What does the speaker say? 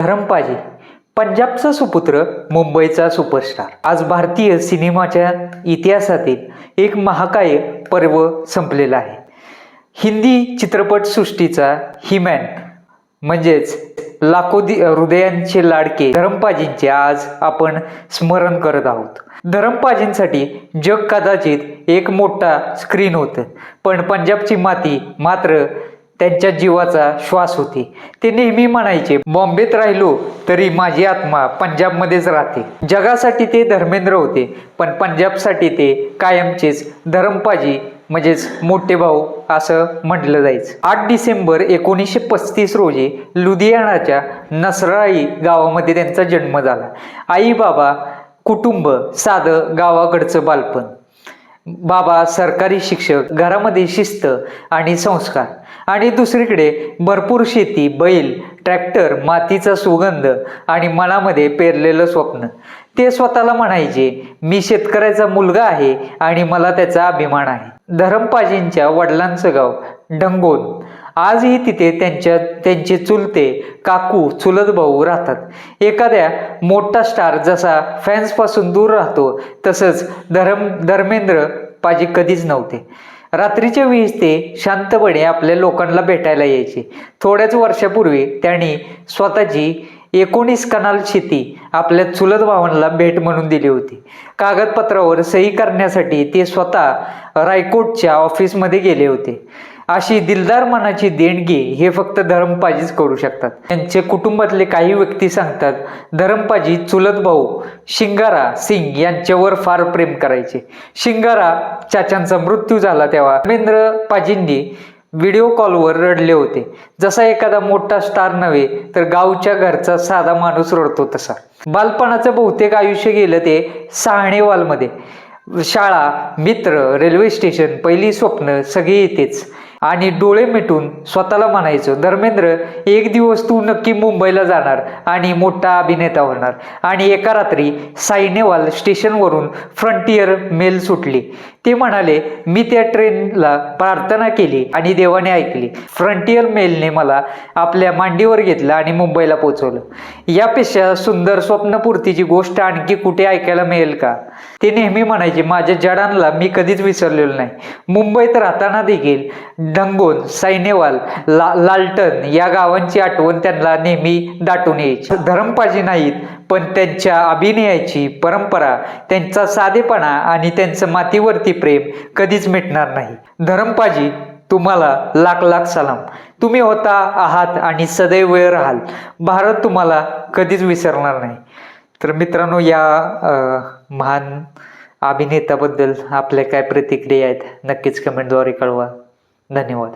धरमपाजी पंजाबचा सुपुत्र, मुंबईचा सुपरस्टार. आज भारतीय सिनेमाच्या इतिहासातील एक महाकाय पर्व संपलेला आहे. हिंदी चित्रपटसृष्टीचा हिमॅन म्हणजेच लाखो हृदयांचे लाडके धरमपाजींचे आज आपण स्मरण करत आहोत. धरमपाजींसाठी जग कदाचित एक मोठा स्क्रीन होतं, पण पंजाबची माती मात्र त्यांच्या जीवाचा श्वास होती. ते नेहमी म्हणायचे, बॉम्बेत राहिलो तरी माझी आत्मा पंजाबमध्येच राहते. जगासाठी ते धर्मेंद्र होते, पण पंजाबसाठी ते कायमचेच धरमपाजी म्हणजेच मोठे भाऊ असं म्हटलं जायचं. 8 डिसेंबर 1935 रोजी लुधियानाच्या नसराई गावामध्ये त्यांचा जन्म झाला. आई बाबा, कुटुंब साधं गावाकडचं बालपण. बाबा सरकारी शिक्षक, घरामध्ये शिस्त आणि संस्कार, आणि दुसरीकडे भरपूर शेती, बैल, ट्रॅक्टर, मातीचा सुगंध आणि मनामध्ये पेरलेलं स्वप्न. ते स्वतःला म्हणायचे, मी शेतकऱ्याचा मुलगा आहे आणि मला त्याचा अभिमान आहे. धरमपाजींच्या वडिलांचं गाव ढंगोन. आजही तिथे त्यांचे चुलते, काकू, चुलत भाऊ राहतात. एखाद्या मोठा स्टार जसा फॅन्सपासून दूर राहतो, तसंच धर्मेंद्र पाजी कधीच नव्हते. रात्रीच्या वेळेस ते शांतपणे आपल्या लोकांना भेटायला यायचे. थोड्याच वर्षापूर्वी त्यांनी स्वतःची 19 कनाल शेती आपल्या चुलत भावांना भेट म्हणून दिली होती. कागदपत्रावर सही करण्यासाठी ते स्वतः रायकोटच्या ऑफिसमध्ये गेले होते. अशी दिलदार मनाची देणगी हे फक्त धरमपाजीच करू शकतात. त्यांचे कुटुंबातले काही व्यक्ती सांगतात, धरमपाजी चुलत भाऊ शिंगारा सिंग यांच्यावर फार प्रेम करायचे. शिंगारा चाचांचा मृत्यू झाला तेव्हा धर्मेंद्र पाजींनी व्हिडिओ कॉलवर रडले होते. जसा एखादा मोठा स्टार नव्हे तर गावच्या घरचा साधा माणूस रडतो तसा. बालपणाचं बहुतेक आयुष्य गेलं ते साहणेवालमध्ये. शाळा, मित्र, रेल्वे स्टेशन, पहिली स्वप्न सगळी इथेच. आणि डोळे मिटून स्वतःला म्हणायचो, धर्मेंद्र, एक दिवस तू नक्की मुंबईला जाणार आणि मोठा अभिनेता होणार. आणि एका रात्री सायनेवाल स्टेशनवरून फ्रंटियर मेल सुटली. ते म्हणाले, मी त्या ट्रेनला प्रार्थना केली आणि देवाने ऐकली. फ्रंटियर मेलने मला आपल्या मांडीवर घेतलं आणि मुंबईला पोहोचवलं. यापेक्षा सुंदर स्वप्नपूर्तीची गोष्ट आणखी कुठे ऐकायला मिळेल का? ते नेहमी म्हणायचे, माझ्या जडांना मी कधीच विसरलेलो नाही. मुंबईत राहताना देखील ढंगोन, सायनेवाल, लालटन या गावांची आठवण त्यांना नेहमी दाटून यायची. धरमपाजी नाहीत, पण त्यांच्या अभिनयाची परंपरा, त्यांचा साधेपणा आणि त्यांचं मातीवरती प्रेम कधीच मिटणार नाही. धरमपाजी, तुम्हाला लाख लाख सलाम. तुम्ही होता, आहात आणि सदैव राहाल. भारत तुम्हाला कधीच विसरणार नाही. तर मित्रांनो, या महान अभिनेत्याबद्दल आपल्या काय प्रतिक्रिया आहेत नक्कीच कमेंटद्वारे कळवा. धन्यवाद.